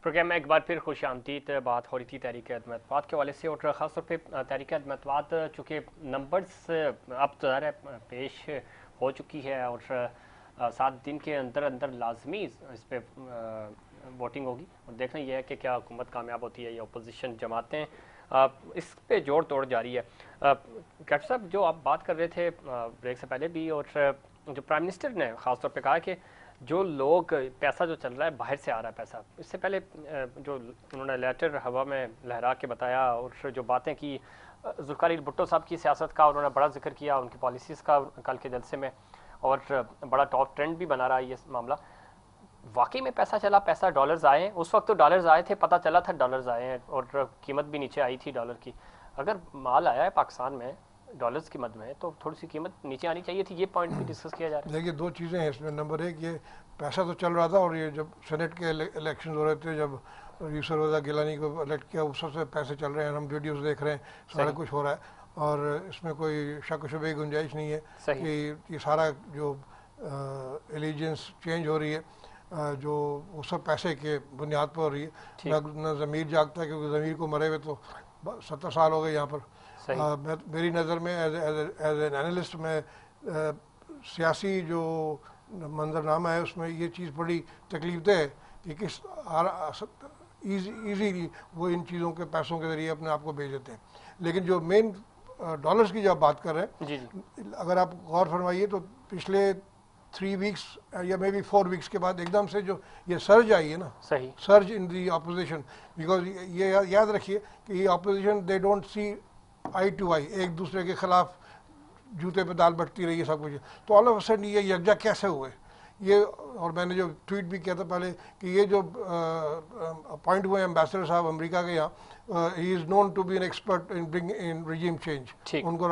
Programme में एक बार फिर खुश आमदीद। बात हो रही थी तहरीक अदम-ए-इत्तेहाद के हवाले से, और ख़ासतौर पे तहरीक अदम-ए-इत्तेहाद चूँकि नंबर्स अब तो ज़ाहिर है पेश हो चुकी है, और 7 दिन के अंदर अंदर लाजमी इस पर वोटिंग होगी, और देखना यह है कि क्या हुकूमत कामयाब होती है या अपोजिशन जमातें इस पे जोड़ तोड़ जारी है। कैप्टन साहब, जो आप बात कर रहे थे ब्रेक से पहले भी, और जो प्राइम मिनिस्टर ने ख़ासतौर पे कहा कि जो लोग पैसा जो चल रहा है बाहर से आ रहा है पैसा, इससे पहले जो उन्होंने लेटर हवा में लहरा के बताया और जो बातें की जुल्फ़िकार भुट्टो साहब की सियासत का उन्होंने बड़ा जिक्र किया, उनकी पॉलिसीज़ का कल के जलसे में, और बड़ा टॉप ट्रेंड भी बना रहा है ये मामला। वाकई में पैसा चला, पैसा डॉलर्स आए, उस वक्त तो डॉलर्स आए थे, पता चला था डॉलर्स आए हैं, और कीमत भी नीचे आई थी डॉलर की। अगर माल आया है पाकिस्तान में डॉलर्स की मद में, तो थोड़ी सी कीमत नीचे आनी चाहिए थी। ये पॉइंट भी डिस्कस किया जा रहा है। देखिए, दो चीज़ें हैं इसमें। नंबर एक, ये पैसा तो चल रहा था, और ये जब सेनेट के इलेक्शन हो रहे थे, जब यूसुफ रज़ा गिलानी को इलेक्ट किया, उस सबसे पैसे चल रहे हैं, हम वीडियोस देख रहे हैं, सारा कुछ हो रहा है, और इसमें कोई शक शुबे की गुंजाइश नहीं है कि ये सारा जो एलिजेंस चेंज हो रही है, जो वो सब पैसे के बुनियाद पर हो रही है। न ज़मीर जागता है, क्योंकि ज़मीर को मरे हुए तो 70 साल हो गए यहाँ पर। मेरी नज़र में एज एन एनालिस्ट में सियासी जो मंजरनामा है उसमें ये चीज़ बड़ी तकलीफदेह है कि किस ईजीली वो इन चीज़ों के पैसों के ज़रिए अपने आप को भेज देते हैं। लेकिन जो मेन डॉलर्स की जब बात कर रहे हैं, अगर आप गौर फरमाइए तो पिछले 3 वीक्स या मे बी 4 वीक्स के बाद एकदम से जो ये सर्ज आई है ना, surge in the opposition, because ये याद रखिए कि opposition they don't see eye to eye, एक दूसरे के खिलाफ जूते पे दाल बटती रही है सब कुछ। तो ऑल ऑफ सडन ये यकजा कैसे हुए ये, और मैंने जो ट्वीट भी किया था पहले कि ये जो अपॉइंट हुए एम्बेसडर साहब अमेरिका के यहाँ, he is known to be an expert in bring in regime change, उनको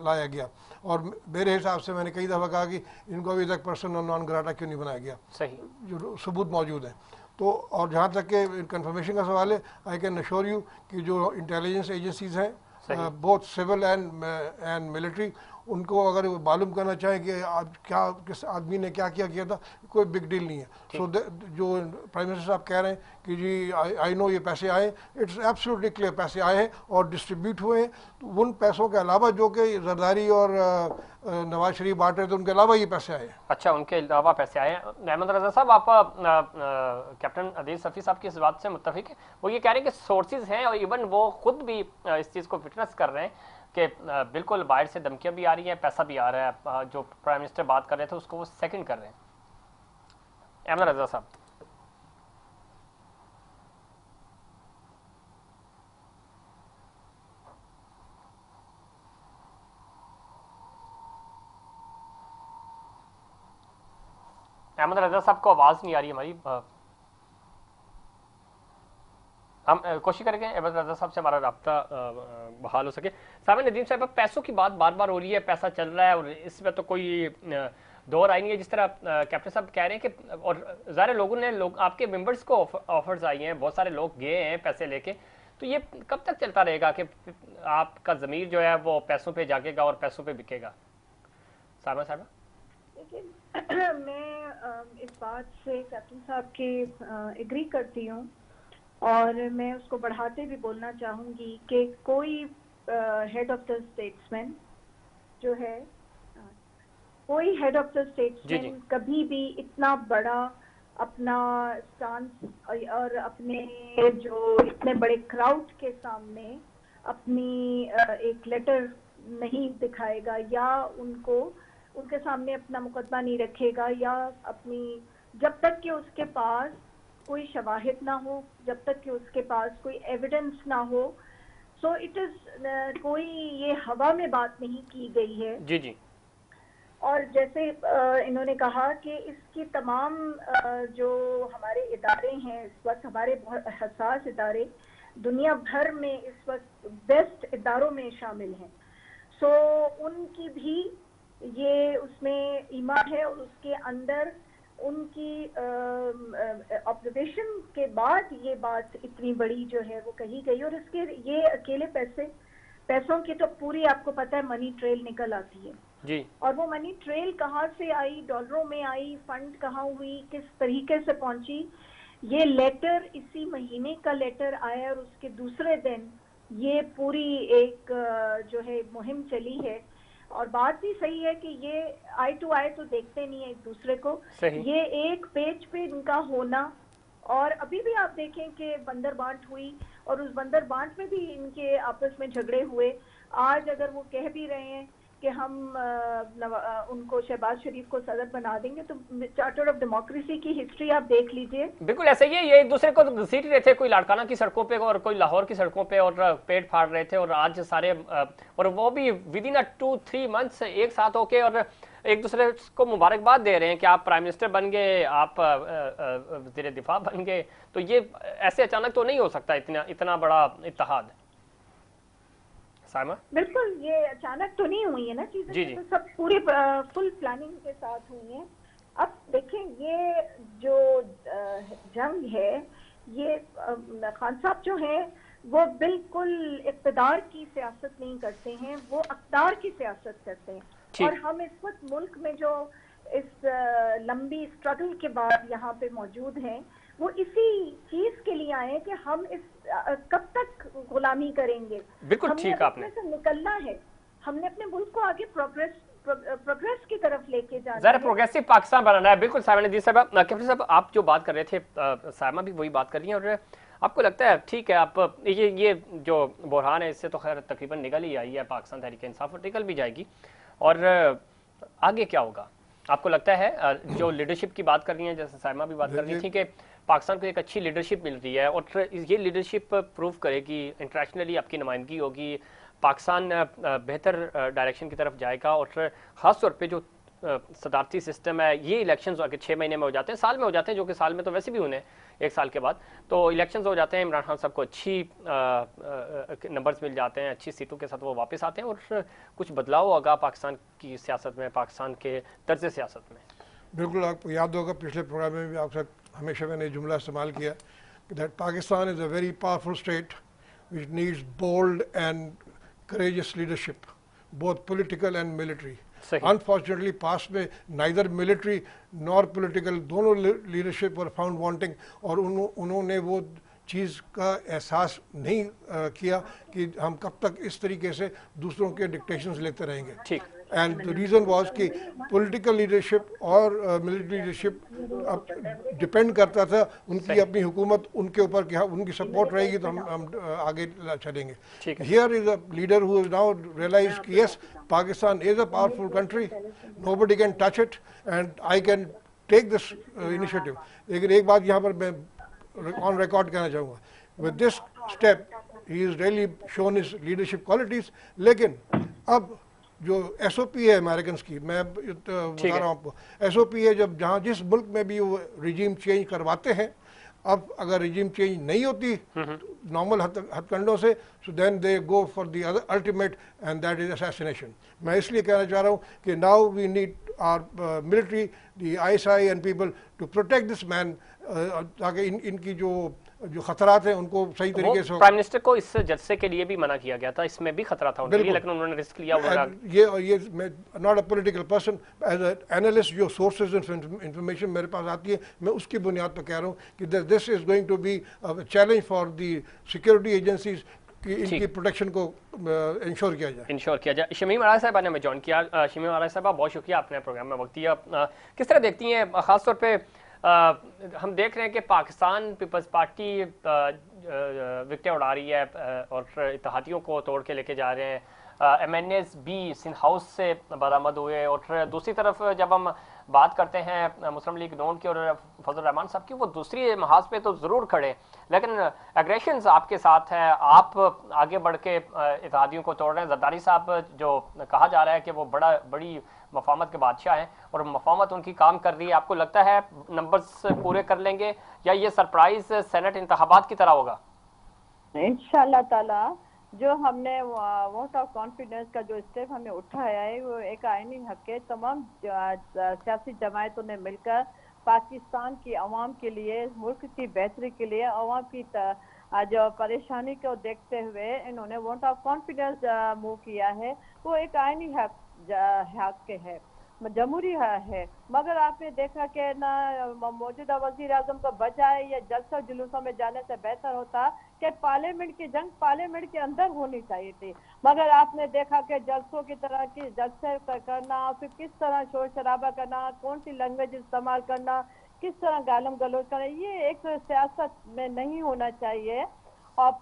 लाया गया। और मेरे हिसाब से मैंने कई दफ़ा कहा कि इनको अभी तक पर्सन नॉन ग्राटा क्यों नहीं बनाया गया, जो सबूत मौजूद है। तो और जहाँ तक के कंफर्मेशन का सवाल है, आई कैन अश्योर यू कि जो इंटेलिजेंस एजेंसीज हैं, बोथ सिविल एंड मिलिट्री, उनको अगर मालूम करना चाहें कि क्या किस आदमी ने क्या किया था, कोई बिग डील नहीं है। सो जो प्राइम मिनिस्टर साहब कह रहे हैं कि जी आई नो ये पैसे आए, इट्स एब्सोल्युटली क्लियर पैसे आए हैं और डिस्ट्रीब्यूट हुए हैं। तो उन पैसों के अलावा जो कि जरदारी और नवाज शरीफ बांट रहे थे, उनके अलावा ये पैसे आए हैं। अच्छा, उनके अलावा पैसे आए हैं। अहमद रजा साहब, आप कैप्टन अदील सफ़ी साहब की इस बात से मुत्तफिक है? वो ये कह रहे हैं कि सोर्सेज हैं, और इवन वो खुद भी इस चीज़ को फिटनेस कर रहे हैं कि बिल्कुल बाहर से धमकियां भी आ रही हैं, पैसा भी आ रहा है। जो प्राइम मिनिस्टर बात कर रहे थे उसको वो सेकंड कर रहे हैं। अहमद रजा साहब, अहमद रजा साहब को आवाज़ नहीं आ रही हमारी। हम कोशिश करेंगे अहमद रजा साहब से हमारा राब्ता बहाल हो सके। सामने नदीम साहब, पैसों की बात बार बार हो रही है, पैसा चल रहा है, और इसमें तो कोई दो राय नहीं है। जिस तरह कैप्टन साहब कह रहे हैं कि, और ज़ाहिर लोगों ने आपके मेंबर्स को ऑफर्स आई हैं, बहुत सारे लोग गए हैं पैसे लेके, तो ये कब तक चलता रहेगा कि आपका ज़मीर जो है वो पैसों पे जागेगा और पैसों पे बिकेगा? सामा साहब, देखिए, मैं इस बात से कैप्टन साहब की एग्री करती हूँ, और मैं उसको बढ़ाते भी बोलना चाहूँगी कि कोई हेड ऑफ द स्टेट्समैन जो है, कोई हेड ऑफ द स्टेट्समैन कभी भी इतना बड़ा अपना स्टांस और अपने जो इतने बड़े क्राउड के सामने अपनी एक लेटर नहीं दिखाएगा, या उनके सामने अपना मुकदमा नहीं रखेगा, या अपनी, जब तक कि उसके पास कोई शवाहिद ना हो, जब तक कि उसके पास कोई एविडेंस ना हो। सो इट इज कोई ये हवा में बात नहीं की गई है। जी। और जैसे इन्होंने कहा कि इसकी तमाम जो हमारे इदारे हैं इस वक्त, हमारे बहुत हसास इदारे दुनिया भर में इस वक्त बेस्ट इदारों में शामिल हैं। सो उनकी भी ये उसमें ईमान है, और उसके अंदर उनकी ऑब्जर्वेशन के बाद ये बात इतनी बड़ी जो है वो कही गई। और इसके ये अकेले पैसों की तो पूरी, आपको पता है, मनी ट्रेल निकल आती है जी। और वो मनी ट्रेल कहाँ से आई, डॉलरों में आई, फंड कहाँ हुई, किस तरीके से पहुंची, ये लेटर इसी महीने का लेटर आया और उसके दूसरे दिन ये पूरी एक जो है मुहिम चली है। और बात भी सही है कि ये आई टू आई तो देखते नहीं है एक दूसरे को, ये एक पेज पे इनका होना। और अभी भी आप देखें कि बंदर बांट हुई और उस बंदर बांट में भी इनके आपस में झगड़े हुए। आज अगर वो कह भी रहे हैं कि हम उनको शहबाज शरीफ को सदर बना देंगे, तो चार्टर ऑफ डेमोक्रेसी की हिस्ट्री आप देख लीजिए, बिल्कुल ऐसे ही है। ये एक दूसरे को घसीट रहे थे, कोई लाड़काना की सड़कों पे और कोई लाहौर की सड़कों पे, और पेट फाड़ रहे थे। और आज सारे और वो भी विद इन 2-3 मंथ्स एक साथ होके और एक दूसरे को मुबारकबाद दे रहे हैं कि आप प्राइम मिनिस्टर बन गए, आप वज़ीर दिफा बन गए। तो ये ऐसे अचानक तो नहीं हो सकता इतना बड़ा इत्तेहाद। साइमा, बिल्कुल ये अचानक तो नहीं हुई है ना चीजें, तो सब पूरी फुल प्लानिंग के साथ हुई है। अब देखें ये जो जंग है, ये खान साहब जो है वो बिल्कुल इक़्तिदार की सियासत नहीं करते हैं, वो अक़्तार की सियासत करते हैं। और हम इस वक्त मुल्क में जो इस लंबी स्ट्रगल के बाद यहाँ पे मौजूद हैं, वो इसी चीज के लिए आए कि हम इस कब तक गुलामी करेंगे। बिल्कुल ठीक आपने से निकलना है, हमने अपने मुल्क को आगे प्रोग्रेस की तरफ लेके जाना है, प्रोग्रेसिव पाकिस्तान बनाना है। बिल्कुल साइमा नदीर साहब, कैप्टन साहब आप जो बात कर रहे थे, साइमा भी वही बात कर रही है। और आपको लगता है ठीक है, आप ये जो बुरहान है इससे तो खैर तकरीबन निकल ही आई है, पाकिस्तान तहरीक इंसाफ और निकल भी जाएगी। और आगे क्या होगा आपको लगता है? जो लीडरशिप की बात कर रही है, जैसे साइमा भी बात कर रही थी कि पाकिस्तान को एक अच्छी लीडरशिप मिल रही है और ये लीडरशिप प्रूव करेगी, इंटरनेशनली आपकी नुमाइंदगी होगी, पाकिस्तान बेहतर डायरेक्शन की तरफ जाएगा। और ख़ास तौर पे जो सदारती सिस्टम है, ये इलेक्शंस अगर 6 महीने में हो जाते हैं, साल में हो जाते हैं, जो कि साल में तो वैसे भी होने एक साल के बाद, तो इलेक्शंस हो जाते हैं, इमरान खान साहब को अच्छी नंबर्स मिल जाते हैं, अच्छी सीटों के साथ वो वापस आते हैं और कुछ बदलाव होगा पाकिस्तान की सियासत में, पाकिस्तान के तर्ज सियासत में। बिल्कुल आपको याद होगा पिछले प्रोग्राम में भी आपसे हमेशा मैंने जुमला इस्तेमाल किया कि that Pakistan is a very powerful state which needs bold and courageous leadership, both political and military. Unfortunately पास में नाइदर मिलिट्री नॉर पॉलिटिकल, दोनों लीडरशिप वर फाउंड वांटिंग। और उन्होंने वो चीज़ का एहसास नहीं किया कि हम कब तक इस तरीके से दूसरों के डिक्टेशंस लेते रहेंगे। ठीक। एंड द रीज़न वाज कि पॉलिटिकल लीडरशिप और मिलिट्री लीडरशिप अब डिपेंड करता था उनकी अपनी हुकूमत उनके ऊपर कि उनकी सपोर्ट रहेगी तो हम आगे चलेंगे। Here is a leader who is now realise कि yes Pakistan is a powerful country, nobody can touch it and I can take this initiative. लेकिन एक बात यहाँ पर मैं ऑन रिकॉर्ड कहना चाहूँगा, with this step he is really shown his leadership qualities. लेकिन अब जो एसओपी है अमेरिकन की, मैं बता रहा हूँ आपको, एसओपी है जब जहाँ जिस मुल्क में भी वो रिजीम चेंज करवाते हैं, अब अगर रिजीम चेंज नहीं होती नॉर्मल हथकंडों से, so then they go for the ultimate end that is assassination. मैं इसलिए कहना चाह रहा हूँ कि now we need our military, the ISI and people to protect this man, ताकि इनकी जो खतरात हैं उनको सही तरीके से। प्राइम मिनिस्टर को इस जलसे के लिए भी मना किया गया था, इसमें भी खतरा था उनके लिए, लेकिन उन्होंने रिस्क लिया। ये मैं not a political person, as an analyst जो सोर्सेज इंफॉर्मेशन मेरे पास आती है मैं उसकी बुनियाद पर कह रहा हूँ कि this is going to be challenge for the security agencies कि इनकी प्रोटेक्शन को इंश्योर किया जाए। शमीम आरा साहब ने हमें ज्वाइन किया। शमीम आरा साहब बहुत शुक्रिया, आपने प्रोग्राम में वक्त दिया। किस तरह देखती हैं, खासतौर पे हम देख रहे हैं कि पाकिस्तान पीपल्स पार्टी विकटें उड़ा रही है और इत्तेहादियों को तोड़ के लेके जा रहे हैं, MNAs भी सिंध हाउस से बरामद हुए। और दूसरी तरफ जब हम बात करते हैं मुस्लिम लीग नून की और फजल रहमान साहब की, वो दूसरी महाज पे तो ज़रूर खड़े, लेकिन एग्रेशंस आपके साथ है, आप आगे बढ़ के इत्तेहादियों को तोड़ रहे हैं। जरदारी साहब जो कहा जा रहा है कि वो बड़ी मफामत के बादशाह हैं और मफामत उनकी काम कर रही है, आपको लगता है नंबर्स पूरे कर लेंगे या ये सरप्राइज सेनेट इंतखाबात की तरह होगा? इंशाअल्लाह ताला जो हमने वोट ऑफ कॉन्फिडेंस का जो स्टेप हमें उठाया है वो एक आईनी हक है। तमाम सियासी जमायतों ने मिलकर पाकिस्तान की अवाम के लिए, मुल्क की बेहतरी के लिए, अवाम की जो परेशानी को देखते हुए इन्होंने वोट ऑफ कॉन्फिडेंस मूव किया है। वो एक आईनी हक है, जमहूरी है। मगर आपने देखा कि ना मौजूदा वजीर आजम को बजाय ये जलसा जुलूसों में जाने से बेहतर होता कि पार्लियामेंट की जंग पार्लियामेंट के अंदर होनी चाहिए थी। मगर आपने देखा कि जलसों की तरह की जलसे करना, फिर किस तरह शोर शराबा करना, कौन सी लैंग्वेज इस्तेमाल करना, किस तरह गालम गलोच करना, ये एक सियासत में नहीं होना चाहिए। और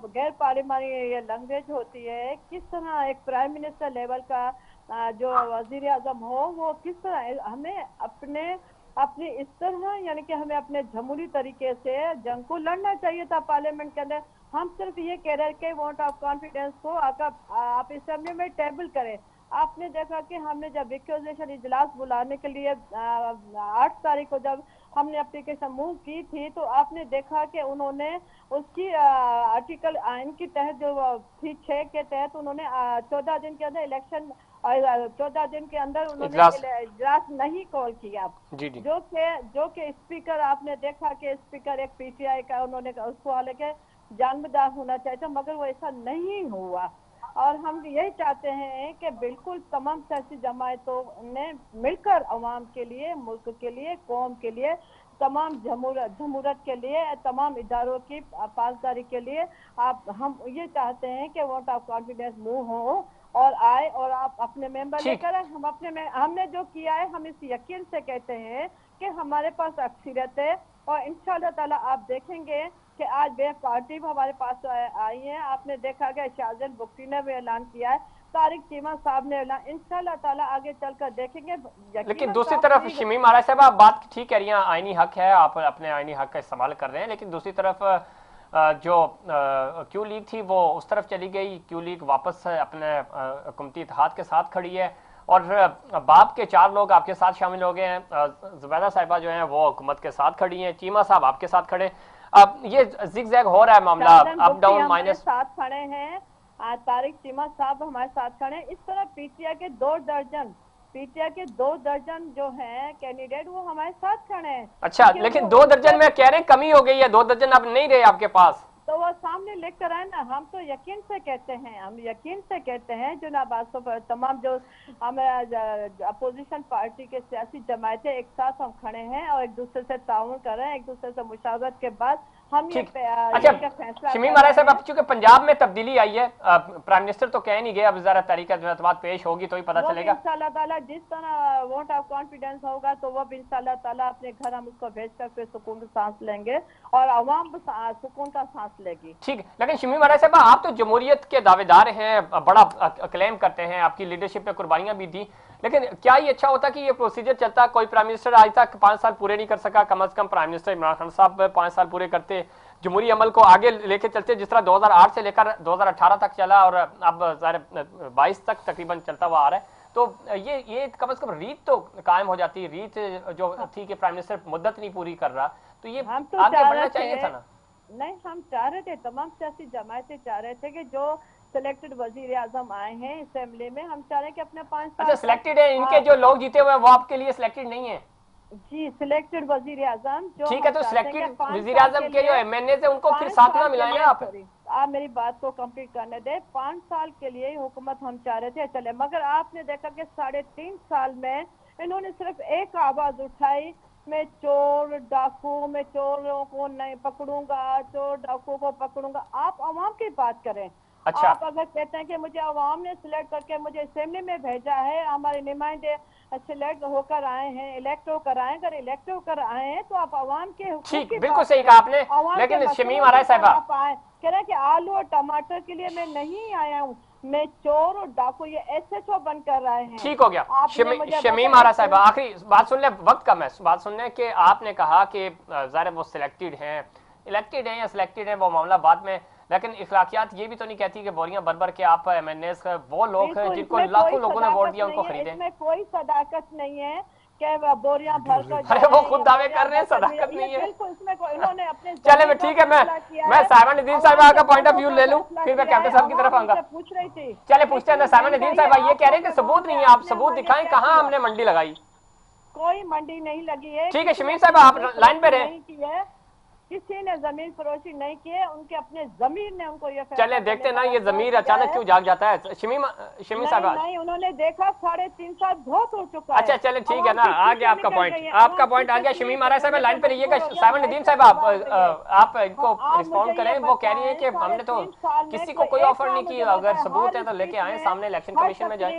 गैर पार्लियामानी ये लैंग्वेज होती है। किस तरह एक प्राइम मिनिस्टर लेवल का जो वजीर आजम हो वो किस तरह हमें अपने इस तरह यानी कि हमें अपने जमहूरी तरीके से जंग को लड़ना चाहिए था पार्लियामेंट के अंदर। हम सिर्फ ये कह रहे हैं कि वोट ऑफ कॉन्फिडेंस को आप असेंबली में टेबल करें। आपने देखा कि हमने जब इक्विजिशन इजलास बुलाने के लिए 8 तारीख को जब हमने एप्लीकेशन मूव की थी तो आपने देखा कि उन्होंने उसकी आर्टिकल आइन के तहत जो थी 6 के तहत उन्होंने 14 दिन के अंदर इलेक्शन और 14 दिन के अंदर उन्होंने इजलास नहीं कॉल किया। जो कि स्पीकर आपने देखा कि स्पीकर एक पीटीआई का उन्होंने उसको हालांकि जानबदार होना चाहिए था मगर वो ऐसा नहीं हुआ। और हम यही चाहते हैं कि बिल्कुल तमाम सियासी जमातों ने मिलकर अवाम के लिए, मुल्क के लिए, कौम के लिए, तमाम जमहूरत के लिए, तमाम इदारों की पासदारी के लिए हम ये चाहते हैं कि वोट ऑफ कॉन्फिडेंस मूव हो और आए और आप अपने मेंबर लेकर आए। हमने जो किया है हम इस यकीन से कहते हैं कि हमारे पास अक्सरियत है और इंशाअल्लाह ताला आप देखेंगे कि आज बे पार्टी भी हमारे पास आई है। आपने देखा कि शाहजहान बुख्ती ने भी ऐलान किया है, तारिक चीमा साहब ने ऐलान, इंशाअल्लाह ताला आगे चलकर देखेंगे। लेकिन दूसरी तरफ शमीम आरा साहब आप बात ठीक कह रही हैं, आईनी हक है, आप अपने आईनी हक का इस्तेमाल कर रहे हैं, लेकिन दूसरी तरफ जो क्यू लीग थी वो उस तरफ चली गई। क्यू लीग वापस अपने हुकूमती इत्तेहाद के साथ खड़ी है और बाप के 4 लोग आपके साथ शामिल हो गए हैं। जुबैदा साहिबा जो हैं वो हुकूमत के साथ खड़ी हैं, चीमा साहब आपके साथ खड़े। अब ये जिग-जैग हो रहा है मामला, अप डाउन माइनस साथ खड़े हैं, तारिक चीमा साहब हमारे साथ खड़े हैं। इस तरह पीटीआई के 2 दर्जन जो हैं कैंडिडेट वो हमारे साथ खड़े हैं। अच्छा, लेकिन 2 दर्जन में कह रहे हैं कमी हो गई है, 2 दर्जन अब नहीं रहे आपके पास, तो वो सामने लेकर आए ना। हम तो यकीन से कहते हैं जनाब पर तमाम जो हमारा अपोजिशन पार्टी के सियासी जमायतें एक साथ हम खड़े हैं और एक दूसरे से ताउन कर रहे हैं, एक दूसरे से मुशावरत के बाद हम ये फैसला। शमीम आरा साहब, अब चूंकि पंजाब में तब्दीली आई है, प्राइम मिनिस्टर तो कह नहीं गए, अब ज़रा तहरीक-ए-इंतबात पेश होगी तो ही पता चलेगा इंशाअल्लाह ताला। जिस तरह वोट ऑफ कॉन्फिडेंस होगा तो वो भी इंशाअल्लाह ताला अपने घर हम उसको भेज कर फिर सुकून की सांस लेंगे और अवाम सुकून का सांस लेगी। ठीक, लेकिन शमीम आरा साहब आप तो जमहूरियत के दावेदार हैं, बड़ा क्लेम करते हैं, आपकी लीडरशिप में कुर्बानियां भी दी, लेकिन क्या ये अच्छा होता कि ये प्रोसीजर चलता? कोई प्राइम मिनिस्टर आज तक 5 साल पूरे नहीं कर सका, कम से कम प्राइम मिनिस्टर इमरान खान साहब 5 साल पूरे करते, जमहूरी अमल को आगे लेके चलते, जिस तरह 2008 से लेकर 2018 तक चला और अब 2022 तक तकरीबन चलता हुआ आ रहा है। तो ये कम से कम रीत तो कायम हो जाती, रीत जो थी कि प्राइम मिनिस्टर मुद्दत नहीं पूरी कर रहा, तो ये आगे बढ़ना चाहिए था ना? नहीं, हम चाह रहे थे, तमाम सियासी जमायतें चाह रहे थे कि जो सिलेक्टेड वजीर आजम आए हैं असेंबली में, हम चाह रहे हैं कि अपने 5 साल। अच्छा, सिलेक्टेड है, इनके जो लोग जीते हुए वो आपके लिए सिलेक्टेड नहीं है? जी, सिलेक्टेड वजीर आजम जो, ठीक है, तो सिलेक्टेड वजीर आजम के जो एमएनए थे उनको फिर साथ में मिलाएं ना आप मेरी बात को कंप्लीट करने दे। 5 साल के लिए हुकूमत हम चाह रहे थे चले, मगर आपने देखा कि 3.5 साल में इन्होंने सिर्फ एक आवाज उठाई, मैं चोर डाकू, मैं चोरों को नहीं पकड़ूंगा, चोर डाकू को पकड़ूंगा। आप अवाम की बात करें। अच्छा। आप अगर कहते हैं कि मुझे अवाम ने सिलेक्ट करके मुझे असेंबली में भेजा है, हमारे नुमाइंदे सिलेक्ट होकर आए हैं, इलेक्ट होकर आए, अगर इलेक्ट होकर आए हैं तो आप अवाम के ठीक, बिल्कुल सही कहा आपने, लेकिन शमीम आरा साहिबा कह रहे हैं कि आलू और टमाटर के लिए मैं नहीं आया हूँ, मैं चोर और डाकू ये SHO बन कर रहे हैं। ठीक हो गया शमीम आरा साहिबा, आखिरी बात सुन ले, वक्त कम है, बात सुनने के आपने कहा कि ज़ाहिर वो सिलेक्टेड हैं, इलेक्टेड हैं या सिलेक्टेड हैं वो मामला बाद में, लेकिन इखलाकियात ये भी तो नहीं कहती कि बोरियां भर भर के आप MNAs वो लोग हैं जिनको लाखों लोगों ने वोट दिया उनको खरीदें। इसमें कोई सदाकत नहीं है कि बोरियां भर कर, अरे वो खुद दावे कर रहे हैं सदाकत नहीं है। बिल्कुल, इसमें इन्होंने अपने चले मैं ठीक है, मैं साहिबा नदीम साहिबा का पॉइंट ऑफ व्यू ले लूं, फिर मैं कैप्टन साहब की तरफ आऊंगा। पूछ रही थी, चले पूछते हैं। साहिबा नदीम साहिबा ये कह रहे हैं कि सबूत नहीं है, आप सबूत दिखाएं, कहाँ हमने मंडी लगाई? कोई मंडी नहीं लगी है। ठीक है शमीम साहिबा, आप लाइन पे रहे। किसी ने जमीन फरोशी नहीं की है, उनके अपने जमीन ने उनको ये चले देखते ना ये जमीर अचानक क्यों जाग जाता है। शमी साहब नहीं, उन्होंने देखा 3.5 साल बहुत हो चुका है। अच्छा चले ठीक है ना, आ गया आपका पॉइंट, आपका पॉइंट आ गया। शमी महाराज साहब लाइन पे रहिएगा। साइमन नदीम साहब आप इनको रिस्पॉन्ड करें। वो कह रही है कि हमने तो किसी को कोई ऑफर नहीं की, अगर सबूत है तो लेके आए, सामने इलेक्शन कमीशन में जाए।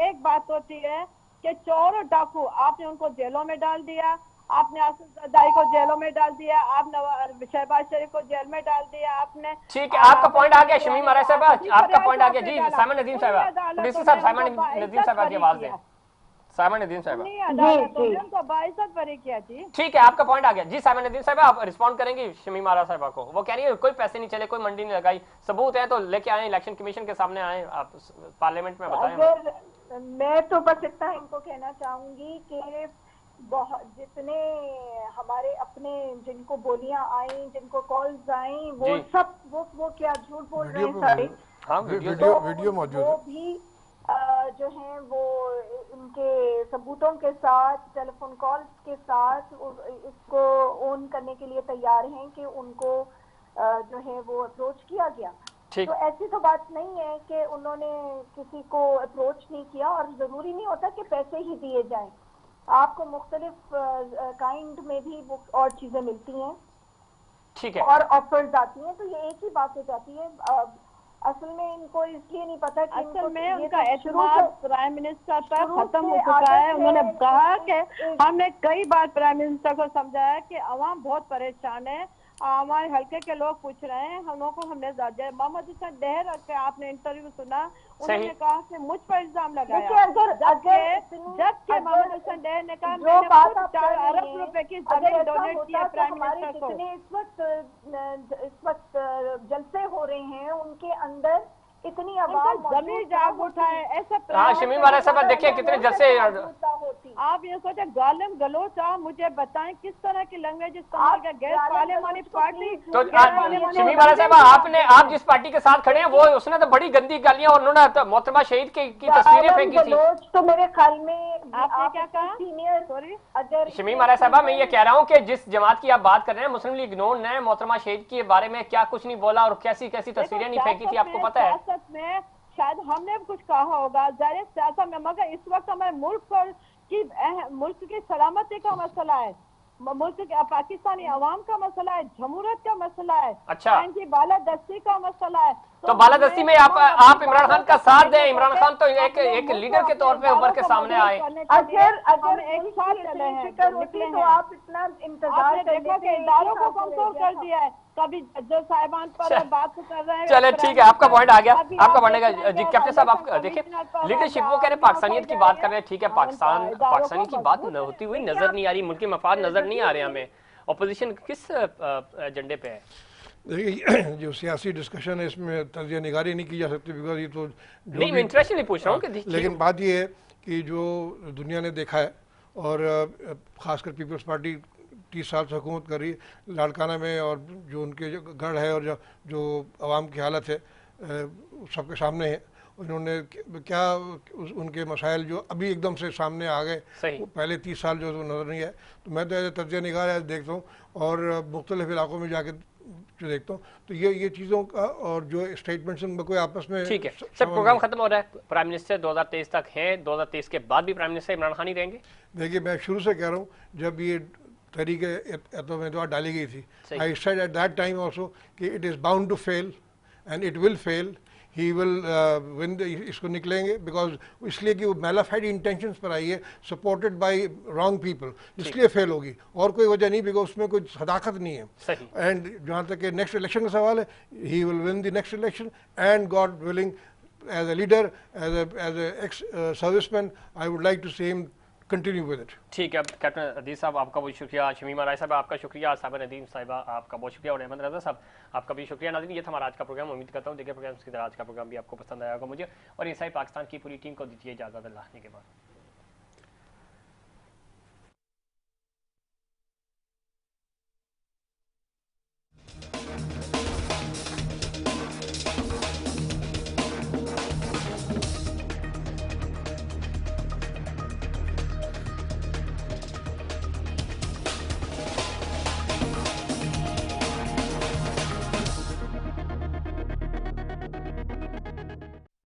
एक बात होती है कि चोर और डाकू आपने उनको जेलों में डाल दिया, आपने आसिफ जरदारी को जेलों में डाल दिया, आपने शहबाज शरीफ को जेल में डाल दिया आपने। ठीक है, आपका पॉइंट आ गया शमी महाराज साहब, आपका पॉइंट आ गया जी। साइमन नदीम साहब, प्रोड्यूसर साहब साइमन नदीम साहब की आवाज दें। साइमन नदीम साहब उनको बाइज्जत बरी किया जी। ठीक है, आपका पॉइंट आ गया जी। साइमन नदीम साहब आप रिस्पॉन्ड करेंगी शमी महाराज साहब को? वो कह रही है कोई पैसे नहीं चले, कोई मंडी नहीं लगाई, सबूत है तो लेके आए, इलेक्शन कमीशन के सामने आए, आप पार्लियामेंट में बताएं। मैं तो बस इतना इनको कहना चाहूंगी कि बहुत जितने हमारे अपने जिनको बोलियां आई, जिनको कॉल्स आई, वो सब वो क्या झूठ बोल रहे हैं सारे। हाँ, वीडियो मौजूद है। वो भी जो है वो इनके सबूतों के साथ, टेलीफोन कॉल्स के साथ इसको ओन करने के लिए तैयार हैं कि उनको जो है वो अप्रोच किया गया। तो ऐसी तो बात नहीं है कि उन्होंने किसी को अप्रोच नहीं किया, और जरूरी नहीं होता कि पैसे ही दिए जाएं। आपको मुख्तलिफ काइंड में भी और चीजें मिलती हैं, ठीक है, और ऑफर्स आती हैं, तो ये एक ही बात हो जाती है। असल में इनको इसलिए नहीं पता कि असल में उनका एतमाद प्राइम मिनिस्टर पर खत्म हो चुका है। उन्होंने कहा कि हमने कई बार प्राइम मिनिस्टर को समझाया कि अवाम बहुत परेशान है, हमारे हल्के के लोग पूछ रहे हैं, हम लोग को हमने मोहम्मद हुसैन डहर के आपने इंटरव्यू सुना, उन्होंने कहा कि मुझ पर इल्जाम लगाया, जबकि मोहम्मद हुसैन डहर ने कहा मैंने 4 अरब रुपए की जमीन डोनेट किया प्राइम मिनिस्टर को। इस वक्त जलसे हो रहे हैं उनके अंदर, इतनी आवाम जमीन जाग उठा है ऐसा। हाँ शमी महाराज साहब देखिए कितने जैसे आप ये सोचे गालिम गलोच, आप मुझे बताएं किस तरह की लैंग्वेज इस्तेमाल कर। गैर पार्लियामानी पार्टी तो शमी महाराज साहब आप जिस पार्टी के साथ खड़े हैं वो उसने तो बड़ी गंदी गालियां और उन्होंने मोहतरमा शहीद की तस्वीरें फेंकी थी। तो मेरे ख्याल में आपने क्या कहा? सीनियर सॉरी अगर शमी महाराज साहब मैं ये कह रहा हूँ कि जिस जमात की आप बात कर रहे हैं मुस्लिम लीग नून ने मोहतरमा शहीद के बारे में क्या कुछ नहीं बोला और कैसी कैसी तस्वीरें नहीं फेंकी थी, आपको पता है? में शायद हमने भी कुछ कहा होगा जाहिर सियासत में, मगर इस वक्त हमारे मुल्क की सलामती का मसला है, मुल्क के पाकिस्तानी अवाम का मसला है, जमहूरियत का मसला है, अच्छा इनकी बालादस्ती का मसला है। तो बालादस्ती में आप इमरान खान का साथ दें। इमरान खान तो एक लीडर के तौर पे उभर के सामने आए। अगर एक साथ चले हैं तो आप इतना इंतजार देखो कि इदारों को कमजोर कर दिया है, कभी जज साहिबान पर बात कर रहे हैं। चले ठीक है, आपका पॉइंट आ गया, आपका पॉइंट आएगा जी। कैप्टन साहब आप देखिए लीडरशिप, वो कह रहे पाकिस्तानियत की बात कर रहे हैं, ठीक है, पाकिस्तानी की बात होती हुई नजर नहीं आ रही, मुल्क के मफाद नजर नहीं आ रहे हमें। अपोजिशन किस एजेंडे पे है? देखिए जो सियासी डिस्कशन है इसमें तजिया निगारी नहीं की जा सकती, बिकॉज ये तो नहीं, मैं इंटरेस्ट नहीं पूछ रहा हूँ कि लेकिन बात ये है कि जो दुनिया ने देखा है, और ख़ासकर पीपल्स पार्टी 30 साल से हुकूमत कर रही है लाड़काना में, और जो उनके गढ़ है और जो आवाम की हालत है सबके सामने है। उन्होंने क्या उनके मसाइल जो अभी एकदम से सामने आ गए, पहले 30 साल जो नज़र नहीं आए, तो मैं तो ऐसे तजिया निगार देखता हूँ और मुख्तलिफ इलाकों में जाके जो देखता हूँ, तो ये चीज़ों का और जो स्टेटमेंट्स उनमें कोई आपस में। ठीक है सर, प्रोग्राम खत्म हो रहा है, प्राइम मिनिस्टर 2023 तक हैं, 2023 के बाद भी प्राइम मिनिस्टर इमरान खान ही रहेंगे? देखिए मैं शुरू से कह रहा हूँ, जब ये तरीके एतमाद डाली गई थी, I said at that time also कि it is bound to fail and it will fail, he will win, इसको निकलेंगे, बिकॉज इसलिए कि वो मैलाफाइड इंटेंशंस पर आई है, सपोर्टेड बाय रॉन्ग पीपल, इसलिए फेल होगी, और कोई वजह नहीं, बिकॉज उसमें कोई सदाकत नहीं है। एंड जहाँ तक नेक्स्ट इलेक्शन का सवाल है, he will win the next election, and God willing as a leader, as a ex serviceman, I would like to see him continue with it. ठीक है कैप्टन अदीस साहब आपका बहुत शुक्रिया, शमी महाराज साहब आपका शुक्रिया, साहिबा नदीम साहिबा आपका बहुत शुक्रिया, और अहमद रजा साहब आपका भी शुक्रिया। नाज़रीन ये था हमारा आज का प्रोग्राम, उम्मीद करता हूँ देखिए प्रोग्राम की तरह आज का प्रोग्राम भी आपको पसंद आया होगा मुझे और इंसाइड पाकिस्तान की पूरी टीम को दीजिए इजाज़त, अल्लाह के बाद।